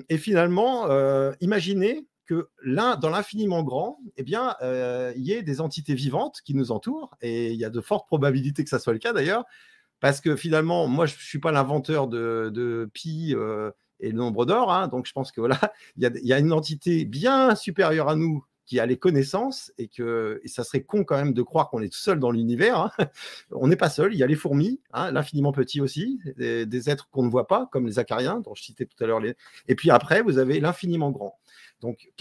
Et finalement, imaginez que dans l'infiniment grand, eh bien, il y ait des entités vivantes qui nous entourent, et il y a de fortes probabilités que ça soit le cas d'ailleurs, parce que finalement, moi, je ne suis pas l'inventeur de pi et le nombre d'or, hein, donc je pense que voilà, il y a une entité bien supérieure à nous qui a les connaissances, et ça serait con quand même de croire qu'on est tout seul dans l'univers. Hein. On n'est pas seul, il y a les fourmis, hein, l'infiniment petit aussi, des êtres qu'on ne voit pas, comme les acariens, dont je citais tout à l'heure. Et puis après, vous avez l'infiniment grand. Donc,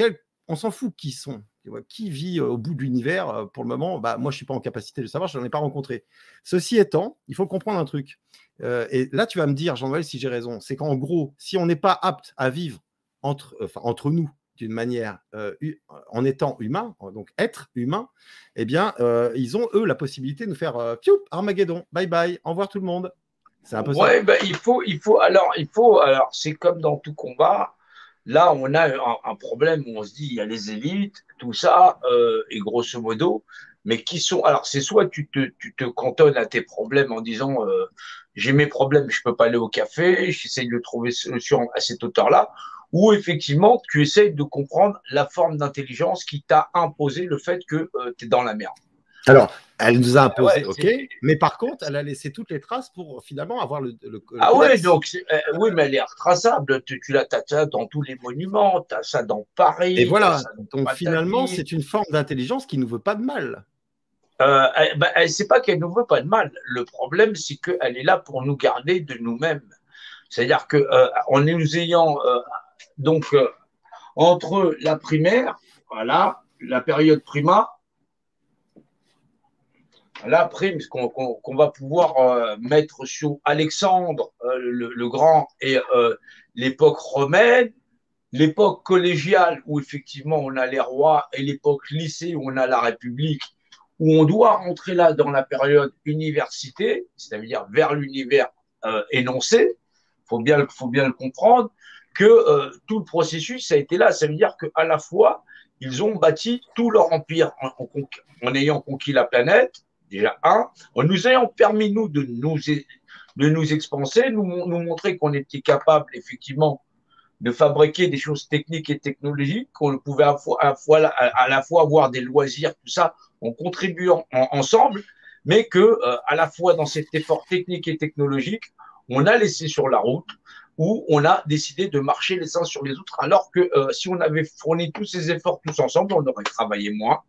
on s'en fout qui sont. Qui vit au bout de l'univers pour le moment, moi, je ne suis pas en capacité de le savoir, je n'en ai pas rencontré. Ceci étant, il faut comprendre un truc. Et là, tu vas me dire, Jean-Noël, si j'ai raison, c'est qu'en gros, si on n'est pas apte à vivre entre nous, d'une manière en étant humain, donc être humain, eh bien, ils ont, eux, la possibilité de nous faire Armageddon, bye bye, au revoir tout le monde. C'est un peu ça. Ouais, ben, alors, c'est comme dans tout combat. Là, on a un problème où on se dit, il y a les élites, tout ça, et grosso modo, mais qui sont. Alors, c'est soit tu te cantonnes à tes problèmes en disant, j'ai mes problèmes, je peux pas aller au café, j'essaye de trouver solution à cette hauteur-là, ou effectivement, tu essayes de comprendre la forme d'intelligence qui t'a imposé le fait que tu es dans la merde. Alors, elle nous a imposé, Ouais, ok, mais par contre, elle a laissé toutes les traces pour finalement avoir le ah ouais, codex. donc, oui, mais elle est retraçable. Tu l'as, t'as ça dans tous les monuments, tu as ça dans Et Paris, tu as voilà, ça dans donc finalement, Batavie. c'est une forme d'intelligence qui ne veut pas de mal. Elle sait pas qu'elle ne veut pas de mal. Le problème, c'est qu'elle est là pour nous garder de nous-mêmes. C'est-à-dire que en nous ayant donc entre la primaire, voilà, la période prima, la prime qu'on va pouvoir mettre sur Alexandre le Grand et l'époque romaine, l'époque collégiale où effectivement on a les rois et l'époque lycée où on a la République, où on doit rentrer là dans la période université, c'est-à-dire vers l'univers énoncé, faut bien le comprendre, que tout le processus a été là. Ça veut dire qu'à la fois, ils ont bâti tout leur empire en ayant conquis la planète, déjà un, en nous ayant permis, nous, de nous expanser, nous montrer qu'on était capable, effectivement, de fabriquer des choses techniques et technologiques, qu'on pouvait à la fois avoir des loisirs, tout ça, en contribuant ensemble, mais que à la fois dans cet effort technique et technologique, on a laissé sur la route où on a décidé de marcher les uns sur les autres, alors que si on avait fourni tous ces efforts tous ensemble, on aurait travaillé moins,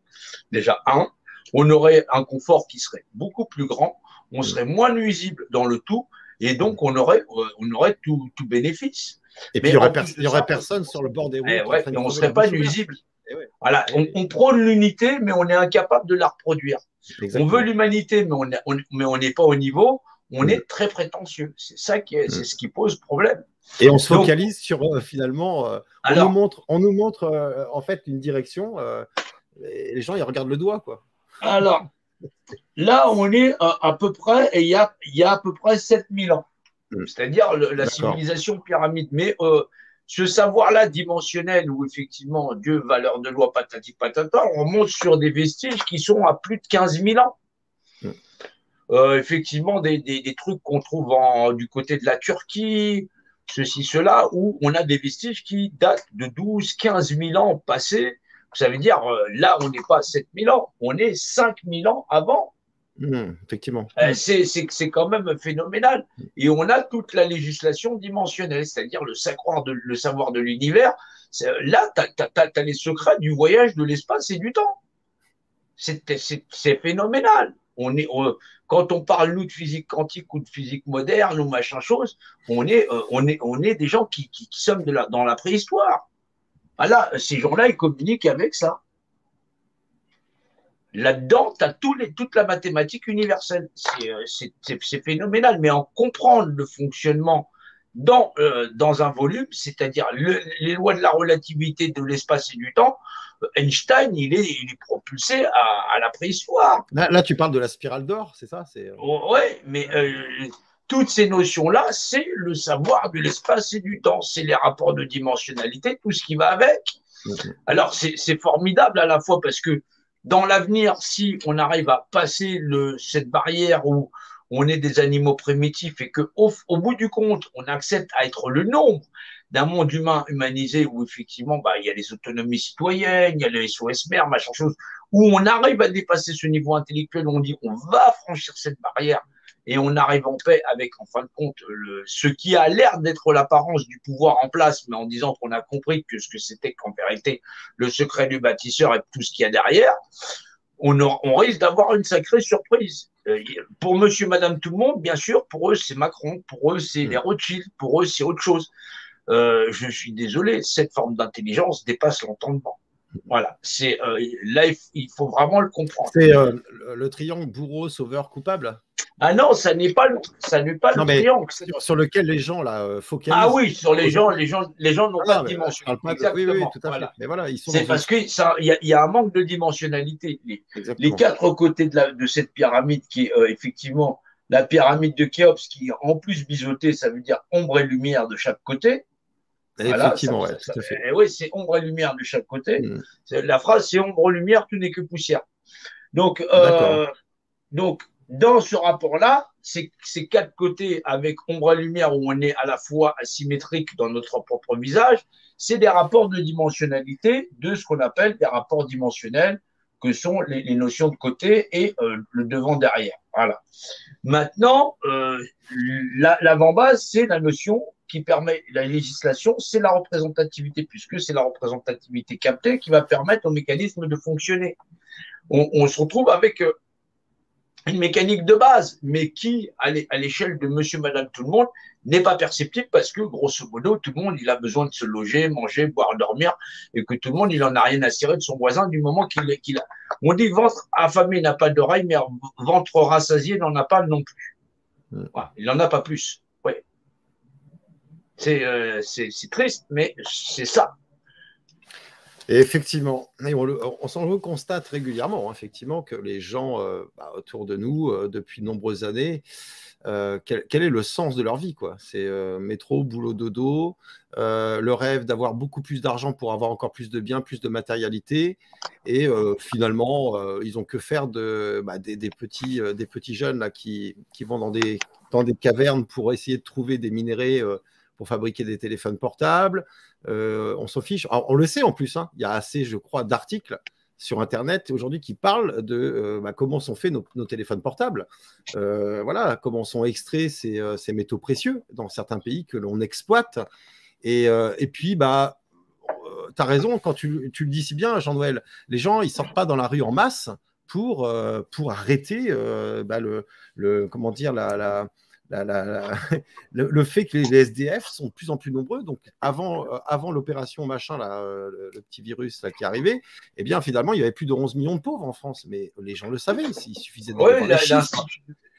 déjà un, on aurait un confort qui serait beaucoup plus grand, on serait moins nuisible dans le tout, et donc on aurait tout bénéfice. Et puis, Mais en plus il de y aurait ça, personne sur le bord des routes en ouais, train de on ne crever la serait pas bouche ouverte. nuisible. Et ouais. Voilà, Et on prône l'unité, mais on est incapable de la reproduire. On veut exactement. l'humanité, mais on n'est pas au niveau. On Mm. est très prétentieux. C'est ça c'est Mm. ce qui pose problème. Et on se Donc, focalise sur finalement, alors, on nous montre en fait une direction, et les gens ils regardent le doigt, quoi. alors, là, on est à peu près, et il y a à peu près 7000 ans. Mm. C'est-à-dire la D'accord. civilisation pyramide. Mais ce savoir-là dimensionnel, où effectivement Dieu, valeur de loi, patati patata, on remonte sur des vestiges qui sont à plus de 15 000 ans. Mm. Effectivement, des trucs qu'on trouve du côté de la Turquie, ceci, cela, où on a des vestiges qui datent de 12 15 000 ans passés. Ça veut dire, là, on n'est pas à 7000 ans, on est 5000 ans avant. Mm. Effectivement. Mm. C'est quand même phénoménal. Et on a toute la législation dimensionnelle, c'est-à-dire le savoir de l'univers. Là, tu as les secrets du voyage de l'espace et du temps. C'est phénoménal. Quand on parle, nous, de physique quantique ou de physique moderne ou machin chose, on est des gens qui sommes dans la préhistoire. Voilà, ces gens-là, ils communiquent avec ça. Là-dedans, tu as toute la mathématique universelle. C'est phénoménal, mais en comprendre le fonctionnement dans un volume, c'est-à-dire les lois de la relativité de l'espace et du temps, Einstein, il est propulsé à la préhistoire. Là, tu parles de la spirale d'or, c'est ça? Ouais, mais toutes ces notions-là, c'est le savoir de l'espace et du temps, c'est les rapports de dimensionnalité, tout ce qui va avec. Mm. Alors, c'est formidable à la fois parce que dans l'avenir, si on arrive à passer cette barrière où on est des animaux primitifs et qu'au bout du compte, on accepte à être le nombre d'un monde humain humanisé où effectivement, bah, il y a les autonomies citoyennes, il y a les SOS mers, machin chose, où on arrive à dépasser ce niveau intellectuel, où on dit qu'on va franchir cette barrière et on arrive en paix avec, en fin de compte, ce qui a l'air d'être l'apparence du pouvoir en place, mais en disant qu'on a compris que ce que c'était qu'en vérité le secret du bâtisseur et tout ce qu'il y a derrière, on risque d'avoir une sacrée surprise. Pour monsieur, madame, tout le monde, bien sûr, pour eux, c'est Macron, pour eux, c'est les Rothschild, pour eux, c'est autre chose. Je suis désolé, cette forme d'intelligence dépasse l'entendement. Voilà, là, il faut vraiment le comprendre. C'est le triangle bourreau, sauveur, coupable. Ah non, ça n'est pas le triangle. Sur lequel les gens là focalisent. Ah oui, sur les gens n'ont pas de dimension. Exactement. Oui, tout à fait. Voilà. Mais voilà, c'est parce qu'il y a un manque de dimensionnalité. Les quatre côtés de cette pyramide qui est effectivement la pyramide de Khéops, qui est en plus biseautée, ça veut dire ombre et lumière de chaque côté. Effectivement, voilà, tout à fait. Oui, c'est ombre et lumière de chaque côté. La phrase, c'est ombre, lumière, tout n'est que poussière. Donc, dans ce rapport-là, ces quatre côtés avec ombre et lumière où on est à la fois asymétrique dans notre propre visage, c'est des rapports de dimensionnalité de ce qu'on appelle des rapports dimensionnels que sont les notions de côté et le devant-derrière. Voilà. Maintenant, l'avant-base, c'est la notion qui permet la législation, c'est la représentativité, puisque c'est la représentativité captée qui va permettre au mécanisme de fonctionner. On se retrouve avec une mécanique de base, mais qui, à l'échelle de monsieur, madame, tout le monde, n'est pas perceptible parce que, grosso modo, tout le monde, il a besoin de se loger, manger, boire, dormir, et que tout le monde, il en a rien à cirer de son voisin du moment qu'il a. On dit ventre affamé n'a pas d'oreille, mais ventre rassasié n'en a pas non plus. Voilà, il n'en a pas plus. Oui. C'est triste, mais c'est ça. Et effectivement, on s'en constate régulièrement, hein, effectivement, que les gens autour de nous, depuis de nombreuses années, quel est le sens de leur vie, quoi. C'est métro, boulot, dodo, le rêve d'avoir beaucoup plus d'argent pour avoir encore plus de biens, plus de matérialité, et finalement, ils ont que faire des petits jeunes là, qui vont dans des cavernes pour essayer de trouver des minerais pour fabriquer des téléphones portables. On s'en fiche. Alors, on le sait en plus, hein, il y a assez, je crois, d'articles sur Internet aujourd'hui qui parlent de comment sont faits nos téléphones portables. Voilà, comment sont extraits ces métaux précieux dans certains pays que l'on exploite. Et puis, tu as raison, quand tu le dis si bien, Jean-Noël, les gens, ils ne sortent pas dans la rue en masse pour arrêter comment dire, le fait que les SDF sont de plus en plus nombreux. Donc, avant l'opération machin, là, le petit virus là, qui est arrivé, eh bien, finalement, il y avait plus de 11 millions de pauvres en France. Mais les gens le savaient, il suffisait de voir les chiffres.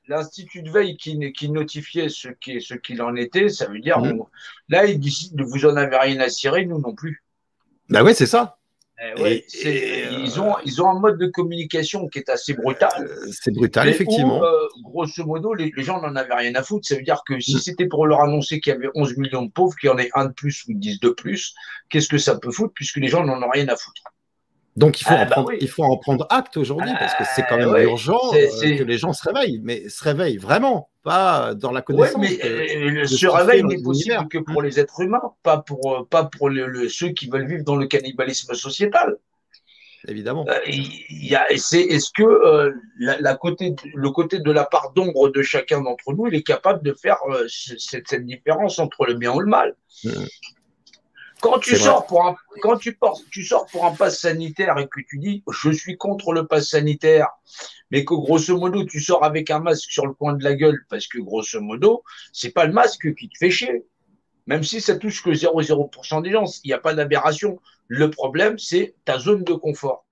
L'Institut de veille qui notifiait ce qu'il en était, ça veut dire, là, il décide de vous en avez rien à cirer, nous non plus. Ben ouais, c'est ça. Ils ont un mode de communication qui est assez brutal. C'est brutal, effectivement. Où, grosso modo, les gens n'en avaient rien à foutre. Ça veut dire que si c'était pour leur annoncer qu'il y avait 11 millions de pauvres, qu'il y en ait un de plus ou 10 de plus, qu'est-ce que ça peut foutre puisque les gens n'en ont rien à foutre. Donc, il faut en prendre acte aujourd'hui parce que c'est quand même urgent que les gens se réveillent, mais se réveillent vraiment, pas dans la connaissance. Oui, mais ce réveil n'est possible que pour les êtres humains, pas pour ceux qui veulent vivre dans le cannibalisme sociétal. Évidemment. Est-ce que le côté de la part d'ombre de chacun d'entre nous, il est capable de faire cette différence entre le bien ou le mal? Quand tu sors pour un pass sanitaire et que tu dis je suis contre le pass sanitaire, mais que grosso modo tu sors avec un masque sur le coin de la gueule parce que grosso modo c'est pas le masque qui te fait chier, même si ça touche que 0,0% des gens, il n'y a pas d'aberration. Le problème c'est ta zone de confort.